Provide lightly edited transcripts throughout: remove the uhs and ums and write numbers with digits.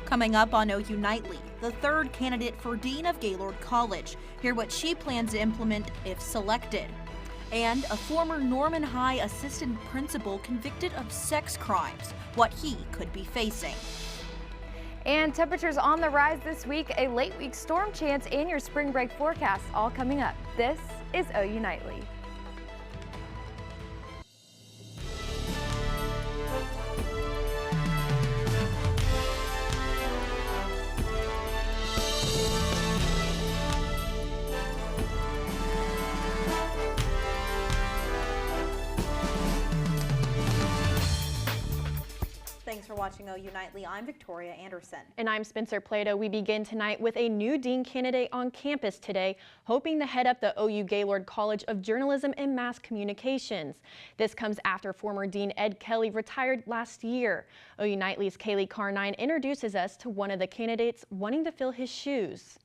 Coming up on OU Nightly, the third candidate for Dean of Gaylord College. Hear what she plans to implement if selected. And a former Norman High assistant principal convicted of sex crimes, what he could be facing. And temperatures on the rise this week, a late week storm chance, and your spring break forecast all coming up. This is OU Nightly. Thanks for watching OU Nightly. I'm Victoria Anderson. And I'm Spencer Plato. We begin tonight with a new dean candidate on campus today, hoping to head up the OU Gaylord College of Journalism and Mass Communications. This comes after former Dean Ed Kelly retired last year. OU Nightly's Kaylee Carnine introduces us to one of the candidates wanting to fill his shoes.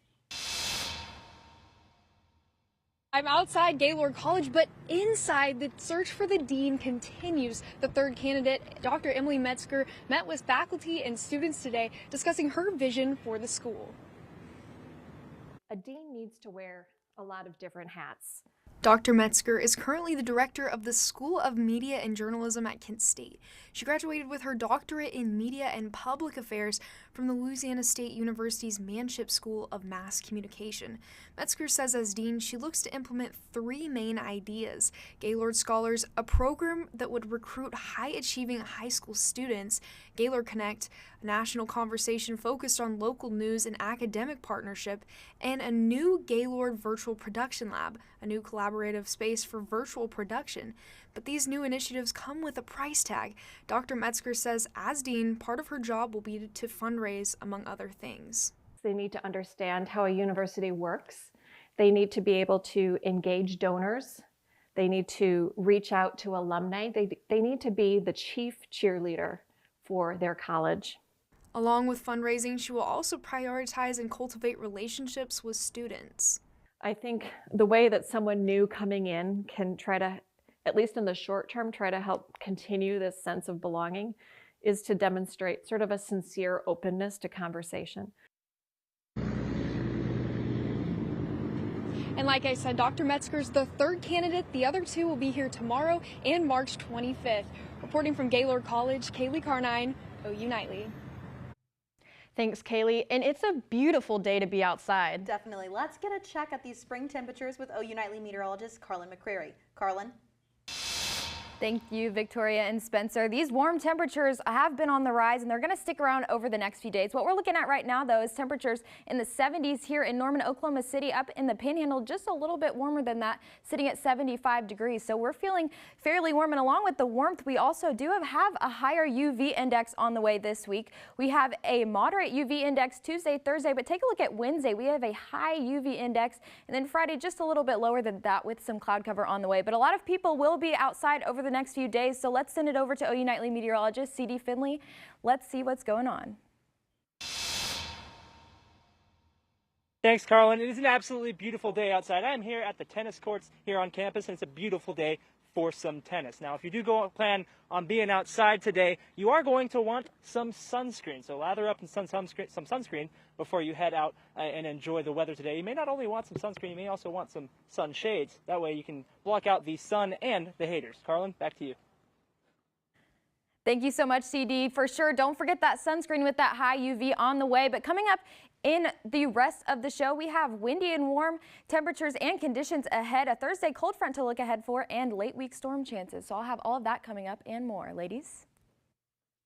I'm outside Gaylord College, but inside, the search for the dean continues. The third candidate, Dr. Emily Metzger, met with faculty and students today discussing her vision for the school. A dean needs to wear a lot of different hats. Dr. Metzger is currently the director of the School of Media and Journalism at Kent State. She graduated with her doctorate in Media and Public Affairs from the Louisiana State University's Manship School of Mass Communication. Metzger says as dean, she looks to implement three main ideas: Gaylord Scholars, a program that would recruit high-achieving high school students; Gaylord Connect, a national conversation focused on local news and academic partnership; and a new Gaylord Virtual Production Lab, a new collaborative space for virtual production. But these new initiatives come with a price tag. Dr. Metzger says as dean, part of her job will be to fundraise, among other things. They need to understand how a university works. They need to be able to engage donors. They need to reach out to alumni. They need to be the chief cheerleader for their college. Along with fundraising, she will also prioritize and cultivate relationships with students. I think the way that someone new coming in can try to, at least in the short term, try to help continue this sense of belonging is to demonstrate sort of a sincere openness to conversation. And like I said, Dr. Metzger's the third candidate. The other two will be here tomorrow and March 25th. Reporting from Gaylord College, Kaylee Carnine, OU Nightly. Thanks, Kaylee. And it's a beautiful day to be outside. Definitely. Let's get a check at these spring temperatures with OU Nightly meteorologist Carlin McCrary. Carlin? Thank you, Victoria and Spencer. These warm temperatures have been on the rise, and they're going to stick around over the next few days. What we're looking at right now, though, is temperatures in the 70s here in Norman, Oklahoma City, up in the Panhandle, just a little bit warmer than that, sitting at 75 degrees. So we're feeling fairly warm, and along with the warmth, we also do have a higher UV index on the way this week. We have a moderate UV index Tuesday, Thursday, but take a look at Wednesday. We have a high UV index, and then Friday just a little bit lower than that with some cloud cover on the way. But a lot of people will be outside over the next few days, so let's send it over to OU Nightly meteorologist CD Finley. Let's see what's going on. Thanks, Carlin. It is an absolutely beautiful day outside. I'm here at the tennis courts here on campus, and it's a beautiful day for some tennis. Now, if you do plan on being outside today, you are going to want some sunscreen. So lather up in some sunscreen before you head out and enjoy the weather today. You may not only want some sunscreen, you may also want some sun shades. That way you can block out the sun and the haters. Carlin, back to you. Thank you so much, CD. For sure, don't forget that sunscreen with that high UV on the way. But coming up in the rest of the show, we have windy and warm temperatures and conditions ahead, a Thursday cold front to look ahead for, and late week storm chances. So I'll have all of that coming up and more. Ladies?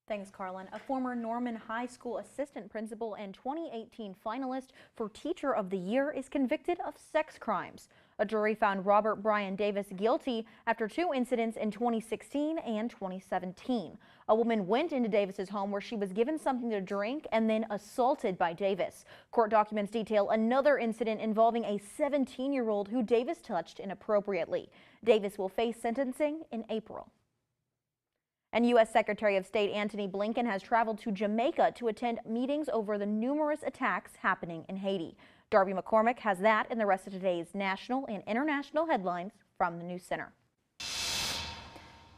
Thanks, Carlin. A former Norman High School assistant principal and 2018 finalist for Teacher of the Year is convicted of sex crimes. A jury found Robert Brian Davis guilty after two incidents in 2016 and 2017. A woman went into Davis's home where she was given something to drink and then assaulted by Davis. Court documents detail another incident involving a 17-year-old who Davis touched inappropriately. Davis will face sentencing in April. And U.S. Secretary of State Antony Blinken has traveled to Jamaica to attend meetings over the numerous attacks happening in Haiti. Darby McCormick has that and the rest of today's national and international headlines from the News Center.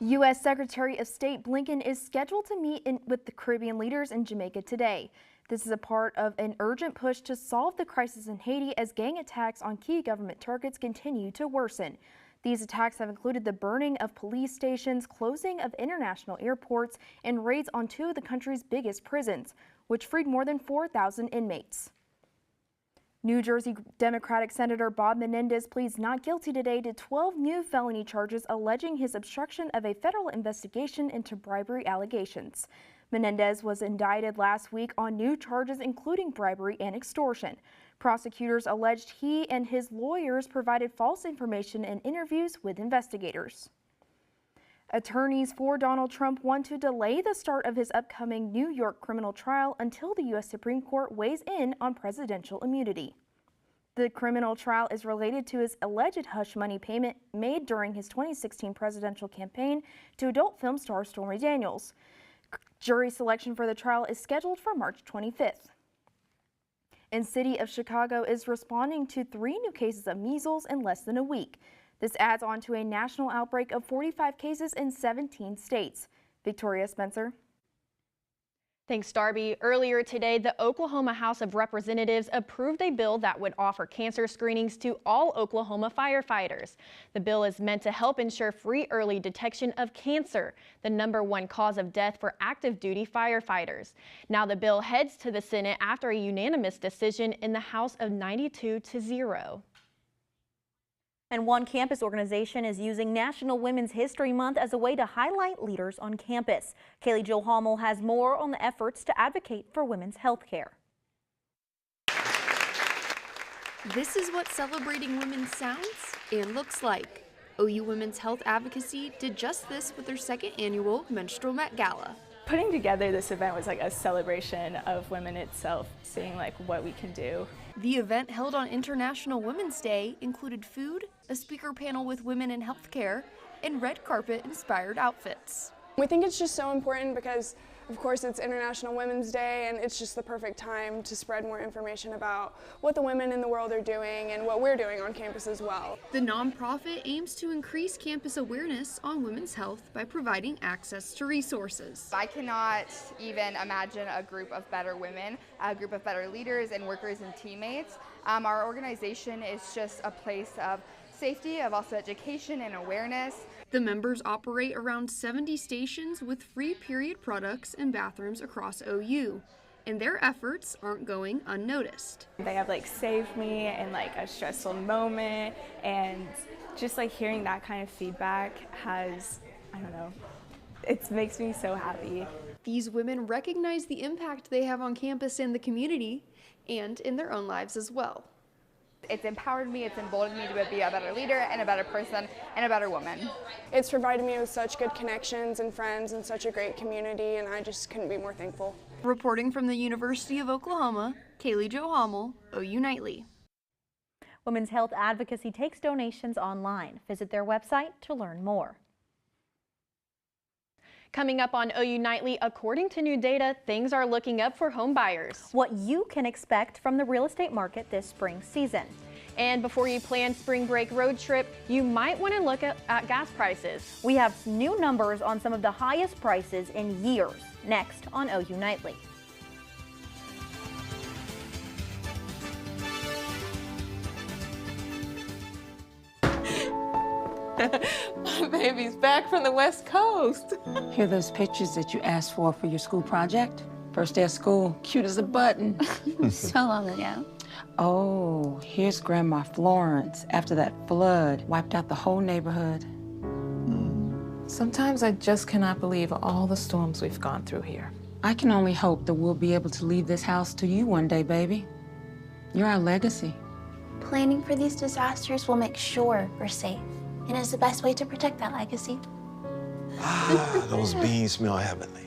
U.S. Secretary of State Blinken is scheduled to meet with the Caribbean leaders in Jamaica today. This is a part of an urgent push to solve the crisis in Haiti as gang attacks on key government targets continue to worsen. These attacks have included the burning of police stations, closing of international airports, and raids on two of the country's biggest prisons, which freed more than 4,000 inmates. New Jersey Democratic Senator Bob Menendez pleads not guilty today to 12 new felony charges alleging his obstruction of a federal investigation into bribery allegations. Menendez was indicted last week on new charges including bribery and extortion. Prosecutors alleged he and his lawyers provided false information in interviews with investigators. Attorneys for Donald Trump want to delay the start of his upcoming New York criminal trial until the U.S. Supreme Court weighs in on presidential immunity. The criminal trial is related to his alleged hush money payment made during his 2016 presidential campaign to adult film star Stormy Daniels. Jury selection for the trial is scheduled for March 25th. And City of Chicago is responding to 3 new cases of measles in less than a week. This adds on to a national outbreak of 45 cases in 17 states. Victoria Spencer. Thanks, Darby. Earlier today, the Oklahoma House of Representatives approved a bill that would offer cancer screenings to all Oklahoma firefighters. The bill is meant to help ensure free early detection of cancer, the #1 cause of death for active duty firefighters. Now the bill heads to the Senate after a unanimous decision in the House of 92-0. And one campus organization is using National Women's History Month as a way to highlight leaders on campus. Kaylee Jo Hummel has more on the efforts to advocate for women's health care. This is what celebrating women sounds and looks like. OU Women's Health Advocacy did just this with their 2nd annual Menstrual Met Gala. Putting together this event was like a celebration of women itself, seeing like what we can do. The event held on International Women's Day included food, a speaker panel with women in healthcare, and red carpet inspired outfits. We think it's just so important because, of course, it's International Women's Day and it's just the perfect time to spread more information about what the women in the world are doing and what we're doing on campus as well. The nonprofit aims to increase campus awareness on women's health by providing access to resources. I cannot even imagine a group of better women, a group of better leaders and workers and teammates. Our organization is just a place of safety, of also education and awareness. The members operate around 70 stations with free period products and bathrooms across OU, and their efforts aren't going unnoticed. They have like saved me in like a stressful moment, and just like hearing that kind of feedback has, I don't know, it makes me so happy. These women recognize the impact they have on campus and the community, and in their own lives as well. It's empowered me, it's emboldened me to be a better leader and a better person and a better woman. It's provided me with such good connections and friends and such a great community, and I just couldn't be more thankful. Reporting from the University of Oklahoma, Kaylee Jo Hummel, OU Nightly. Women's Health Advocacy takes donations online. Visit their website to learn more. Coming up on OU Nightly, according to new data, things are looking up for home buyers. What you can expect from the real estate market this spring season. And before you plan spring break road trip, you might want to look at gas prices. We have new numbers on some of the highest prices in years. Next on OU Nightly. My baby's back from the West Coast. Here are those pictures that you asked for your school project? First day of school, cute as a button. So long ago. Oh, here's Grandma Florence after that flood wiped out the whole neighborhood. Sometimes I just cannot believe all the storms we've gone through here. I can only hope that we'll be able to leave this house to you one day, baby. You're our legacy. Planning for these disasters will make sure we're safe. And it's the best way to protect that legacy. Ah, those beans smell heavenly.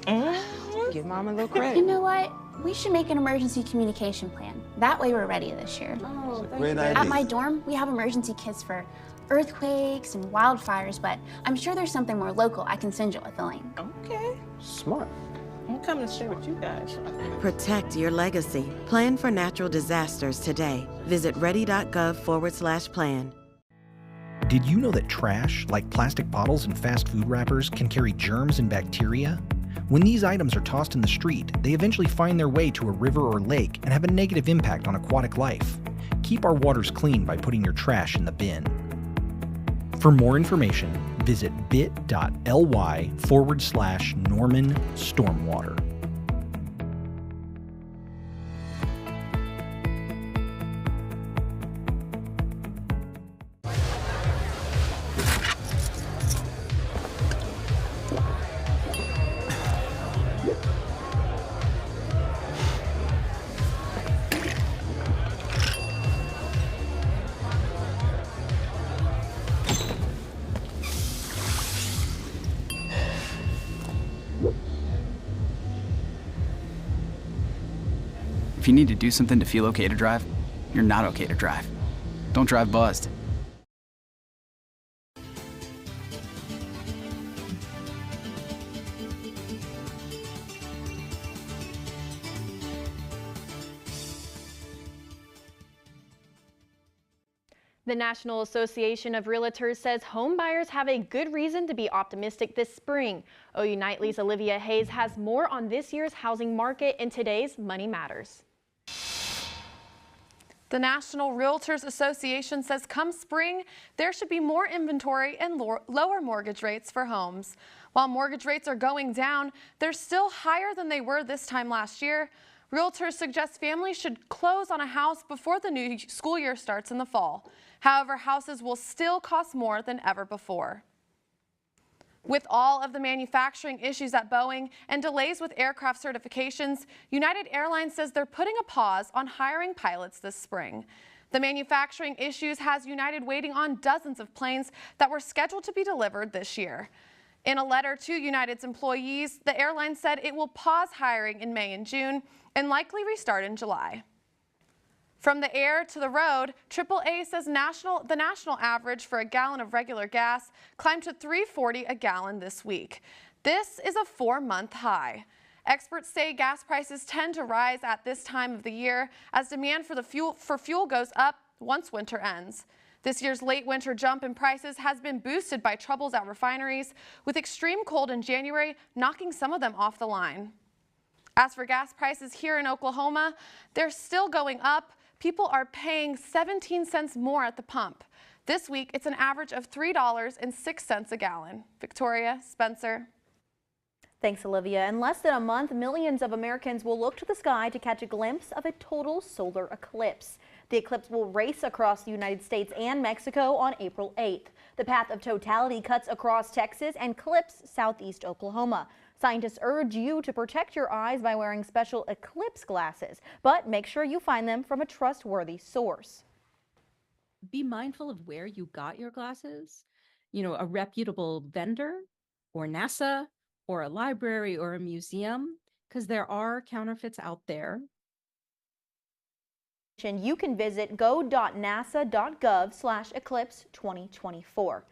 Give Mom a little credit. You know what? We should make an emergency communication plan. That way we're ready this year. Oh, great idea. At my dorm, we have emergency kits for earthquakes and wildfires, but I'm sure there's something more local I can send you with the link. Okay. Smart. I'm coming to share with you guys. Protect your legacy. Plan for natural disasters today. Visit ready.gov/plan. Did you know that trash, like plastic bottles and fast food wrappers, can carry germs and bacteria? When these items are tossed in the street, they eventually find their way to a river or lake and have a negative impact on aquatic life. Keep our waters clean by putting your trash in the bin. For more information, visit bit.ly/Norman Stormwater. If you need to do something to feel okay to drive, you're not okay to drive. Don't drive buzzed. The National Association of Realtors says home buyers have a good reason to be optimistic this spring. OU Nightly's Olivia Hayes has more on this year's housing market in today's Money Matters. The National Realtors Association says come spring, there should be more inventory and lower mortgage rates for homes. While mortgage rates are going down, they're still higher than they were this time last year. Realtors suggest families should close on a house before the new school year starts in the fall. However, houses will still cost more than ever before. With all of the manufacturing issues at Boeing and delays with aircraft certifications, United Airlines says they're putting a pause on hiring pilots this spring. The manufacturing issues has United waiting on dozens of planes that were scheduled to be delivered this year. In a letter to United's employees, the airline said it will pause hiring in May and June and likely restart in July. From the air to the road, AAA says the national average for a gallon of regular gas climbed to $3.40 a gallon this week. This is a 4-month high. Experts say gas prices tend to rise at this time of the year as demand for fuel goes up once winter ends. This year's late winter jump in prices has been boosted by troubles at refineries, with extreme cold in January knocking some of them off the line. As for gas prices here in Oklahoma, they're still going up. People are paying 17 cents more at the pump. This week, it's an average of $3.06 a gallon. Victoria, Spencer. Thanks, Olivia. In less than a month, millions of Americans will look to the sky to catch a glimpse of a total solar eclipse. The eclipse will race across the United States and Mexico on April 8th. The path of totality cuts across Texas and clips southeast Oklahoma. Scientists urge you to protect your eyes by wearing special eclipse glasses, but make sure you find them from a trustworthy source. Be mindful of where you got your glasses. You know, a reputable vendor or NASA or a library or a museum, because there are counterfeits out there. You can visit go.nasa.gov/eclipse2024.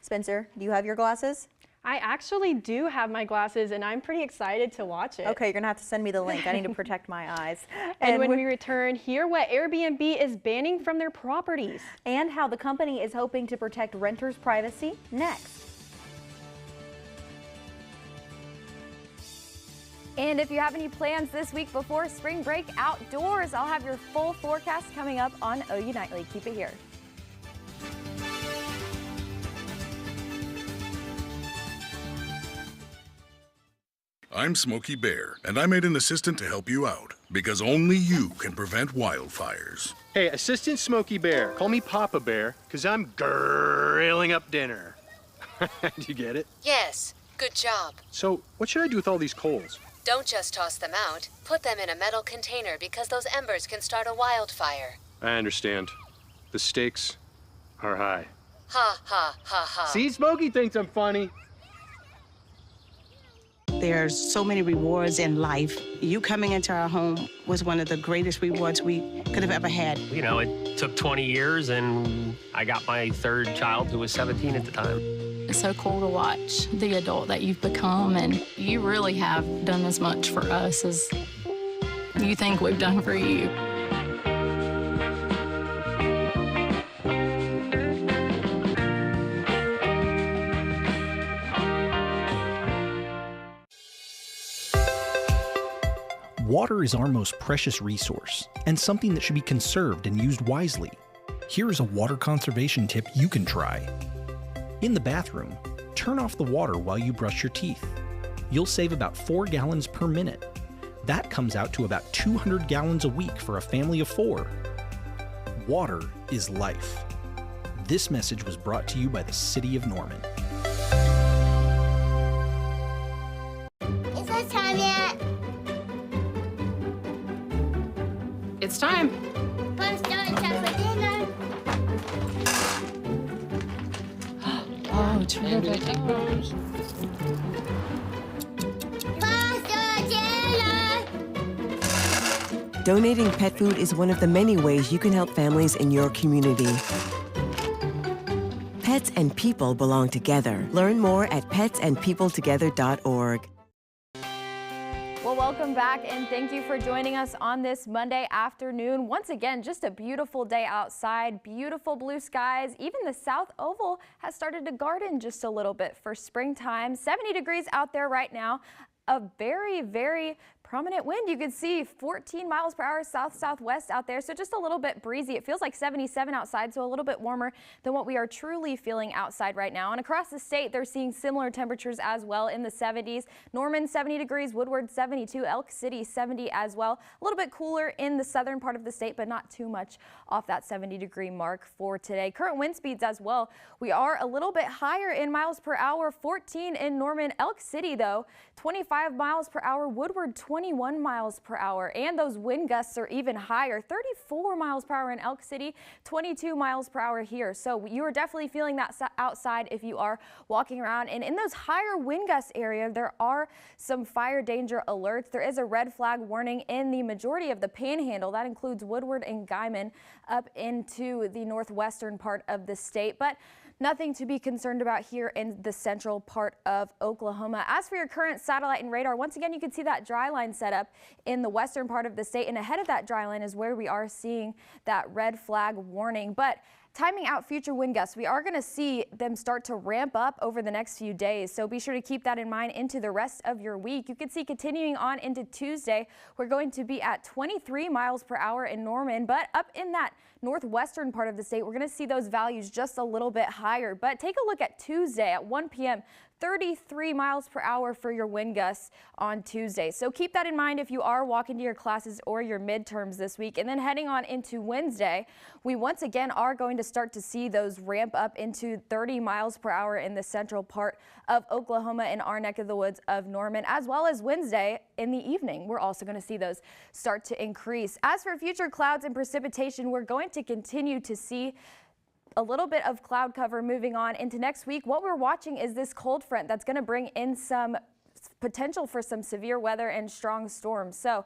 Spencer, do you have your glasses? I actually do have my glasses and I'm pretty excited to watch it. Okay, you're gonna have to send me the link. I need to protect my eyes. And when we return, hear what Airbnb is banning from their properties. And how the company is hoping to protect renters' privacy next. And if you have any plans this week before spring break outdoors, I'll have your full forecast coming up on OU Nightly. Keep it here. I'm Smokey Bear, and I made an assistant to help you out, because only you can prevent wildfires. Hey, Assistant Smokey Bear, call me Papa Bear, because I'm grilling up dinner. Do you get it? Yes, good job. So, what should I do with all these coals? Don't just toss them out. Put them in a metal container because those embers can start a wildfire. I understand. The stakes are high. Ha, ha, ha, ha. See, Smokey thinks I'm funny. There's so many rewards in life. You coming into our home was one of the greatest rewards we could have ever had. You know, it took 20 years and I got my third child who was 17 at the time. It's so cool to watch the adult that you've become, and you really have done as much for us as you think we've done for you. Water is our most precious resource and something that should be conserved and used wisely. Here is a water conservation tip you can try. In the bathroom, turn off the water while you brush your teeth. You'll save about 4 gallons per minute. That comes out to about 200 gallons a week for a family of 4. Water is life. This message was brought to you by the City of Norman. Is it time yet? It's time. Let's start time for dinner. Oh, terrific. Donating pet food is one of the many ways you can help families in your community. Pets and people belong together. Learn more at petsandpeopletogether.org. Well, welcome back and thank you for joining us on this Monday afternoon. Once again, just a beautiful day outside, beautiful blue skies. Even the South Oval has started to garden just a little bit for springtime. 70 degrees out there right now. A very, very prominent wind. You can see 14 miles per hour south-southwest out there, so just a little bit breezy. It feels like 77 outside, so a little bit warmer than what we are truly feeling outside right now. And across the state, they're seeing similar temperatures as well in the 70s. Norman 70 degrees, Woodward 72, Elk City 70 as well. A little bit cooler in the southern part of the state, but not too much off that 70-degree mark for today. Current wind speeds as well. We are a little bit higher in miles per hour, 14 in Norman. Elk City, though, 25 miles per hour, Woodward 21 miles per hour, and those wind gusts are even higher, 34 miles per hour in Elk City, 22 miles per hour here. So you are definitely feeling that outside if you are walking around. And in those higher wind gust areas, there are some fire danger alerts. There is a red flag warning in the majority of the Panhandle. That includes Woodward and Guymon up into the northwestern part of the state. But nothing to be concerned about here in the central part of Oklahoma. As for your current satellite and radar, once again, you can see that dry line set up in the western part of the state, and ahead of that dry line is where we are seeing that red flag warning. But timing out future wind gusts, we are going to see them start to ramp up over the next few days. So be sure to keep that in mind into the rest of your week. You can see continuing on into Tuesday, we're going to be at 23 miles per hour in Norman, but up in that northwestern part of the state, we're going to see those values just a little bit higher. But take a look at Tuesday at 1 p.m. 33 miles per hour for your wind gusts on Tuesday. So keep that in mind if you are walking to your classes or your midterms this week. And then heading on into Wednesday, we once again are going to start to see those ramp up into 30 miles per hour in the central part of Oklahoma and our neck of the woods of Norman, as well as Wednesday in the evening. We're also going to see those start to increase. As for future clouds and precipitation, we're going to continue to see a little bit of cloud cover moving on into next week. What we're watching is this cold front that's going to bring in some potential for some severe weather and strong storms. So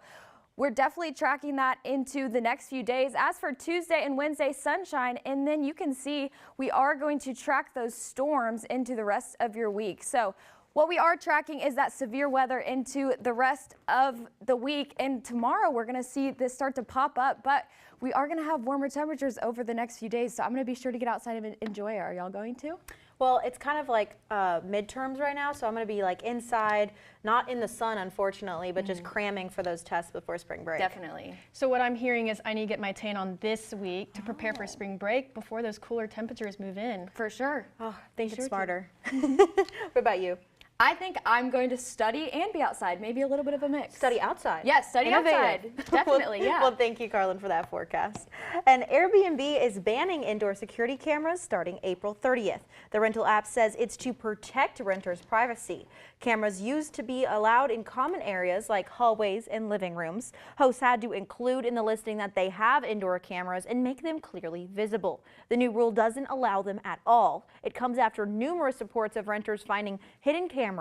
we're definitely tracking that into the next few days. As for Tuesday and Wednesday, sunshine, and then you can see we are going to track those storms into the rest of your week. So what we are tracking is that severe weather into the rest of the week, and tomorrow we're going to see this start to pop up, but we are going to have warmer temperatures over the next few days, so I'm going to be sure to get outside and enjoy it. Are y'all going to? Well, it's kind of like midterms right now, so I'm going to be like inside, not in the sun, unfortunately, but just cramming for those tests before spring break. Definitely. So what I'm hearing is I need to get my tan on this week to prepare for spring break before those cooler temperatures move in. For sure. Oh, think it's smarter. What about you? I think I'm going to study and be outside, maybe a little bit of a mix. Study outside? Yes, study outside. Definitely, yeah. Well, thank you, Carlin, for that forecast. And Airbnb is banning indoor security cameras starting April 30th. The rental app says it's to protect renters' privacy. Cameras used to be allowed in common areas like hallways and living rooms. Hosts had to include in the listing that they have indoor cameras and make them clearly visible. The new rule doesn't allow them at all. It comes after numerous reports of renters finding hidden cameras.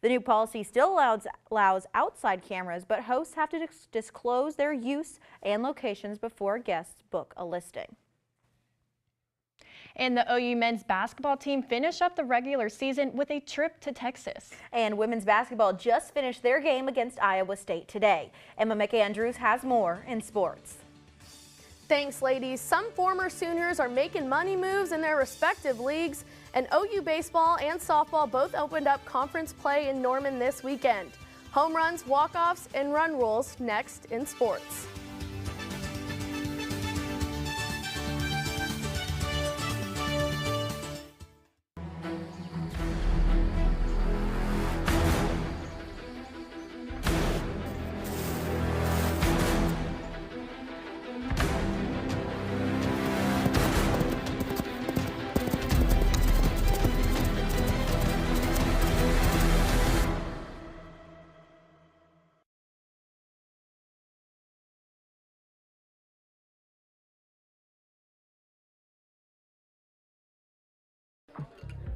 The new policy still allows outside cameras, but hosts have to disclose their use and locations before guests book a listing. And the OU men's basketball team finished up the regular season with a trip to Texas. And women's basketball just finished their game against Iowa State today. Emma McAndrews has more in sports. Thanks, ladies. Some former Sooners are making money moves in their respective leagues, and OU baseball and softball both opened up conference play in Norman this weekend. Home runs, walk-offs, and run rules next in sports.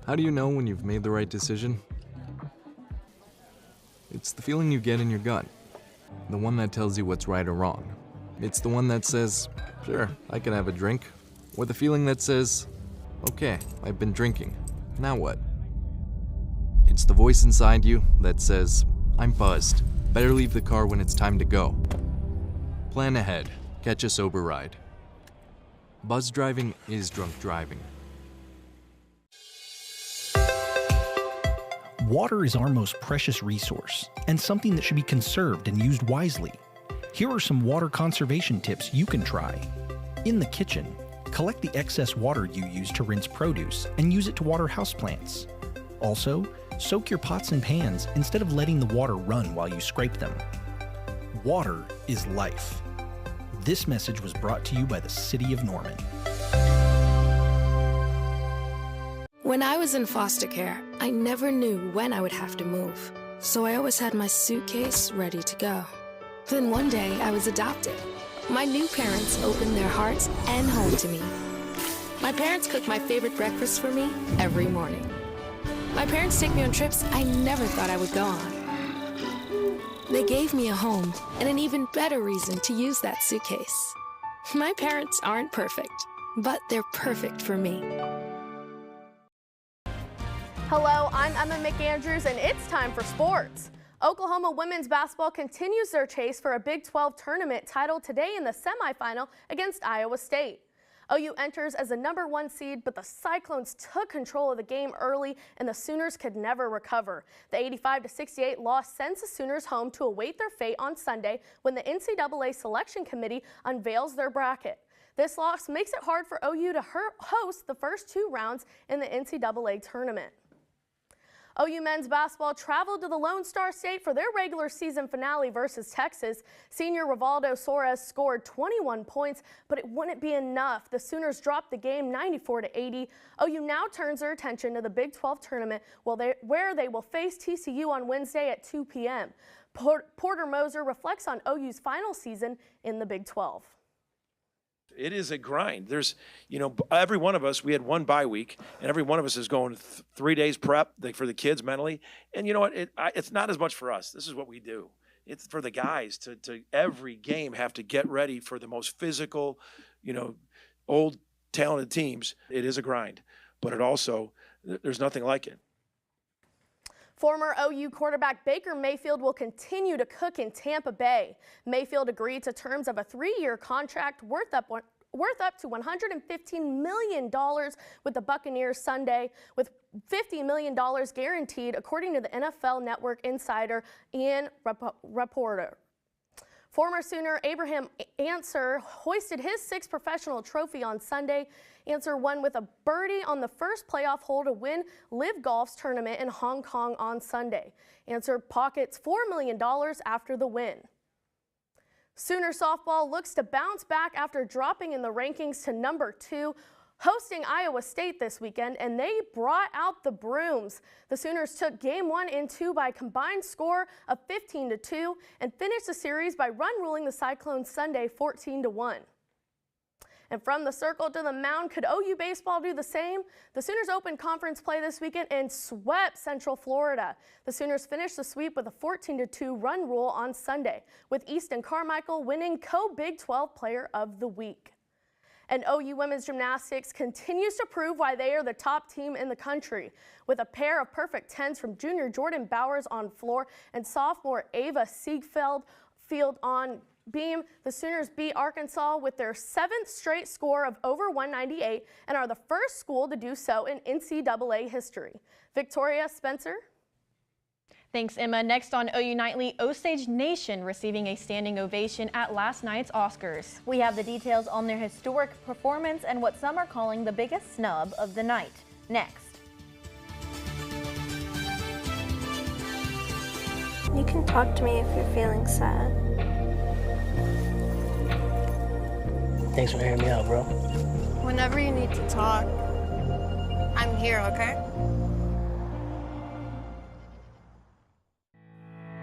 How do you know when you've made the right decision? It's the feeling you get in your gut. The one that tells you what's right or wrong. It's the one that says, sure, I can have a drink. Or the feeling that says, okay, I've been drinking. Now what? It's the voice inside you that says, I'm buzzed. Better leave the car when it's time to go. Plan ahead. Catch a sober ride. Buzz driving is drunk driving. Water is our most precious resource, and something that should be conserved and used wisely. Here are some water conservation tips you can try. In the kitchen, collect the excess water you use to rinse produce and use it to water houseplants. Also, soak your pots and pans instead of letting the water run while you scrape them. Water is life. This message was brought to you by the City of Norman. When I was in foster care, I never knew when I would have to move, so I always had my suitcase ready to go. Then one day, I was adopted. My new parents opened their hearts and home to me. My parents cook my favorite breakfast for me every morning. My parents take me on trips I never thought I would go on. They gave me a home and an even better reason to use that suitcase. My parents aren't perfect, but they're perfect for me. Hello, I'm Emma McAndrews, and it's time for sports. Oklahoma women's basketball continues their chase for a Big 12 tournament title today in the semifinal against Iowa State. OU enters as the #1 seed, but the Cyclones took control of the game early, and the Sooners could never recover. The 85-68 loss sends the Sooners home to await their fate on Sunday when the NCAA Selection Committee unveils their bracket. This loss makes it hard for OU to host the first 2 rounds in the NCAA tournament. OU men's basketball traveled to the Lone Star State for their regular season finale versus Texas. Senior Rivaldo Soares scored 21 points, but it wouldn't be enough. The Sooners dropped the game 94-80. OU now turns their attention to the Big 12 tournament where they will face TCU on Wednesday at 2 p.m. Porter Moser reflects on OU's final season in the Big 12. It is a grind. There's, every one of us, we had 1 bye week, and every one of us is going 3 days prep for the kids mentally. And you know what? It's not as much for us. This is what we do. It's for the guys to every game have to get ready for the most physical, old talented teams. It is a grind, but it also, there's nothing like it. Former OU quarterback Baker Mayfield will continue to cook in Tampa Bay. Mayfield agreed to terms of a 3-year contract worth up to $115 million with the Buccaneers Sunday, with $50 million guaranteed, according to the NFL Network insider Ian Rapoport. Former Sooner Abraham Ancer hoisted his 6th professional trophy on Sunday. Ancer won with a birdie on the first playoff hole to win Live Golf's tournament in Hong Kong on Sunday. Ancer pockets $4 million after the win. Sooner softball looks to bounce back after dropping in the rankings to #2, hosting Iowa State this weekend, and they brought out the brooms. The Sooners took game 1 and 2 by a combined score of 15-2 and finished the series by run-ruling the Cyclones Sunday 14-1. And from the circle to the mound, could OU baseball do the same? The Sooners opened conference play this weekend and swept Central Florida. The Sooners finished the sweep with a 14-2 run rule on Sunday, with Easton Carmichael winning Co-Big 12 Player of the Week. And OU women's gymnastics continues to prove why they are the top team in the country. With a pair of perfect 10s from junior Jordan Bowers on floor and sophomore Ava Siegfeld field on beam, the Sooners beat Arkansas with their 7th straight score of over 198 and are the first school to do so in NCAA history. Victoria Spencer. Thanks, Emma. Next on OU Nightly, Osage Nation receiving a standing ovation at last night's Oscars. We have the details on their historic performance and what some are calling the biggest snub of the night. Next. You can talk to me if you're feeling sad. Thanks for hearing me out, bro. Whenever you need to talk, I'm here, okay?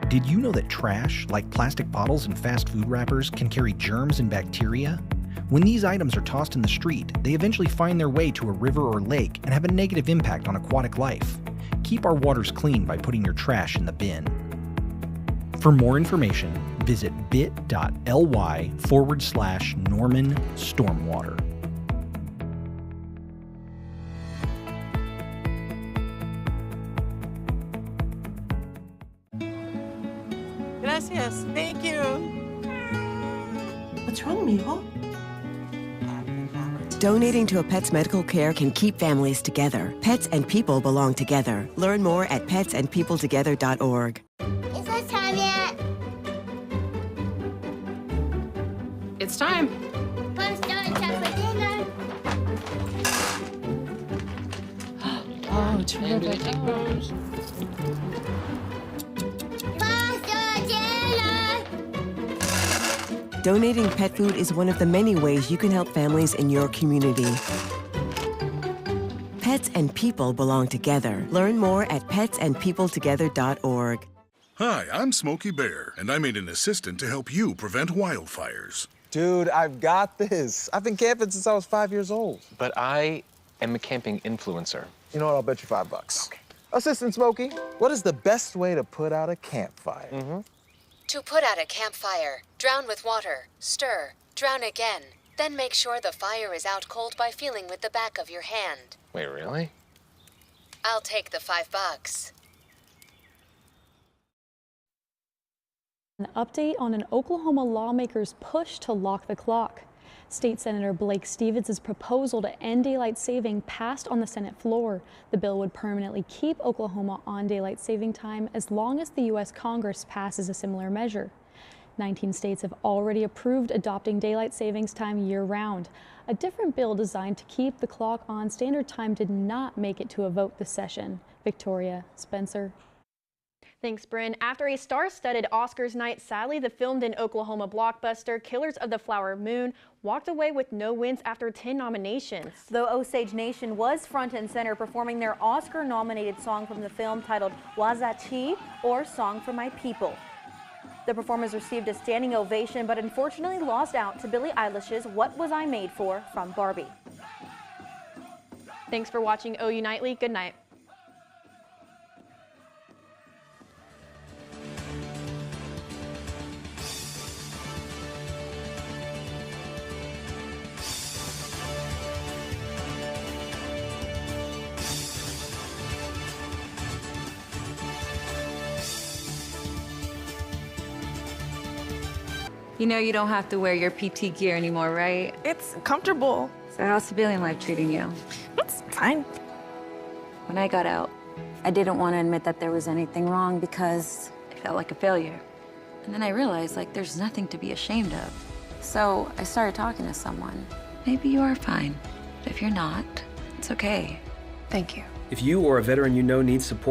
Did you know that trash, like plastic bottles and fast food wrappers, can carry germs and bacteria? When these items are tossed in the street, they eventually find their way to a river or lake and have a negative impact on aquatic life. Keep our waters clean by putting your trash in the bin. For more information, visit bit.ly/Norman Stormwater. Gracias. Thank you. What's wrong, mijo? Donating to a pet's medical care can keep families together. Pets and people belong together. Learn more at petsandpeopletogether.org. Is it time yet? It's time. Pumpstone chocolate dinner. Oh, terrific. Donating pet food is one of the many ways you can help families in your community. Pets and people belong together. Learn more at petsandpeopletogether.org. Hi, I'm Smokey Bear, and I made an assistant to help you prevent wildfires. Dude, I've got this. I've been camping since I was 5 years old. But I am a camping influencer. You know what? I'll bet you $5. Okay. Assistant Smokey, what is the best way to put out a campfire? To put out a campfire, drown with water, stir, drown again. Then make sure the fire is out cold by feeling with the back of your hand. Wait, really? I'll take the $5. An update on an Oklahoma lawmaker's push to lock the clock. State Senator Blake Stevens' proposal to end daylight saving passed on the Senate floor. The bill would permanently keep Oklahoma on daylight saving time as long as the U.S. Congress passes a similar measure. 19 states have already approved adopting daylight savings time year-round. A different bill designed to keep the clock on standard time did not make it to a vote this session. Victoria, Spencer. Thanks, Bryn. After a star-studded Oscars night, sadly, the filmed in Oklahoma blockbuster Killers of the Flower Moon walked away with no wins after 10 nominations. Though Osage Nation was front and center performing their Oscar-nominated song from the film titled Wazachi, or Song for My People. The performers received a standing ovation, but unfortunately lost out to Billie Eilish's What Was I Made For from Barbie. Thanks for watching OU Nightly. Good night. You know you don't have to wear your PT gear anymore, right? It's comfortable. So how's civilian life treating you? It's fine. When I got out, I didn't want to admit that there was anything wrong because I felt like a failure. And then I realized, like, there's nothing to be ashamed of. So I started talking to someone. Maybe you are fine, but if you're not, it's okay. Thank you. If you or a veteran you know needs support,